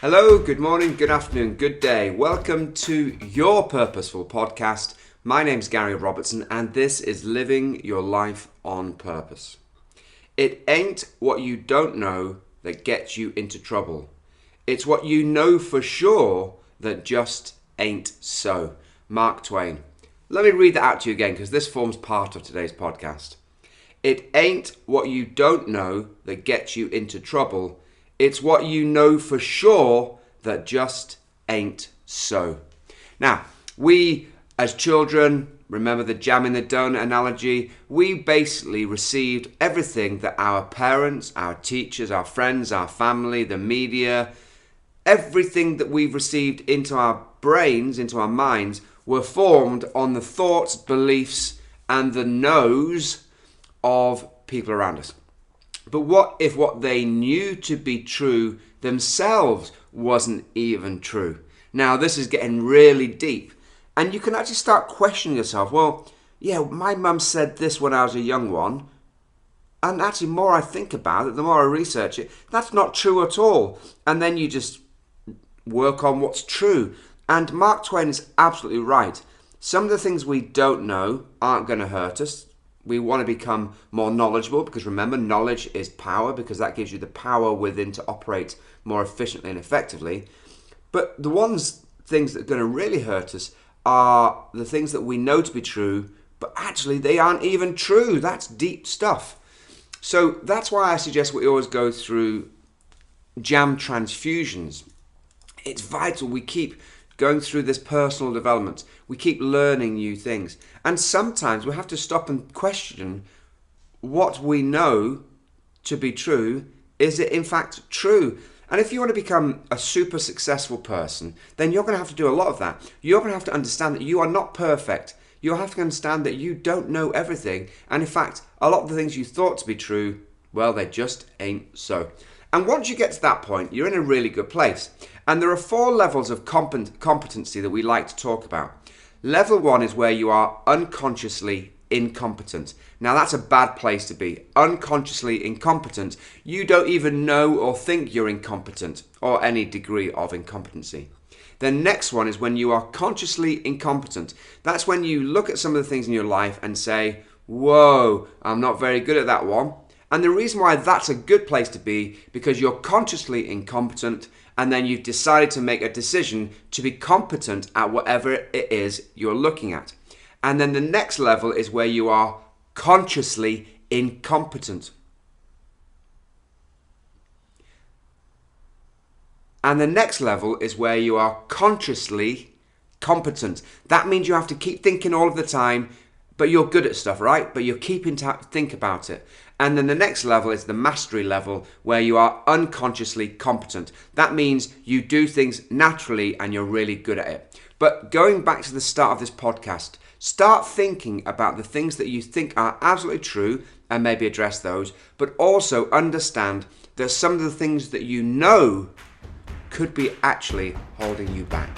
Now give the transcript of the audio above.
Hello, good morning, good afternoon, good day. Welcome to your Purposeful podcast. My name's Gary Robertson and this is Living Your Life on Purpose. It ain't what you don't know that gets you into trouble. It's what you know for sure that just ain't so. Mark Twain. Let me read that out to you again because this forms part of today's podcast. It ain't what you don't know that gets you into trouble. It's what you know for sure that just ain't so. Now, we as children, remember the jam in the donut analogy, we basically received everything that our parents, our teachers, our friends, our family, the media, everything that we've received into our brains, into our minds, were formed on the thoughts, beliefs, and the knows of people around us. But what if what they knew to be true themselves wasn't even true? Now, this is getting really deep. And you can actually start questioning yourself, well, yeah, my mum said this when I was a young one. And actually, the more I think about it, the more I research it, that's not true at all. And then you just work on what's true. And Mark Twain is absolutely right. Some of the things we don't know aren't going to hurt us. We want to become more knowledgeable because remember, knowledge is power because that gives you the power within to operate more efficiently and effectively. But the things that are going to really hurt us are the things that we know to be true, but actually they aren't even true. That's deep stuff. So that's why I suggest we always go through jam transfusions. It's vital we keep going through this personal development. We keep learning new things. And sometimes we have to stop and question what we know to be true. Is it in fact true? And if you want to become a super successful person, then you're going to have to do a lot of that. You're going to have to understand that you are not perfect. You'll have to understand that you don't know everything. And in fact, a lot of the things you thought to be true, well, they just ain't so. And once you get to that point, you're in a really good place. And there are 4 levels of competency that we like to talk about. Level 1 is where you are unconsciously incompetent. Now that's a bad place to be. Unconsciously incompetent. You don't even know or think you're incompetent or any degree of incompetency. The next one is when you are consciously incompetent. That's when you look at some of the things in your life and say, whoa, I'm not very good at that one. And the reason why that's a good place to be, because you're consciously incompetent and then you've decided to make a decision to be competent at whatever it is you're looking at. And then the next level is where you are consciously incompetent. And the next level is where you are consciously competent. That means you have to keep thinking all of the time, but you're good at stuff, right? But you're keeping to think about it. And then the next level is the mastery level where you are unconsciously competent. That means you do things naturally and you're really good at it. But going back to the start of this podcast, start thinking about the things that you think are absolutely true and maybe address those, but also understand that some of the things that you know could be actually holding you back.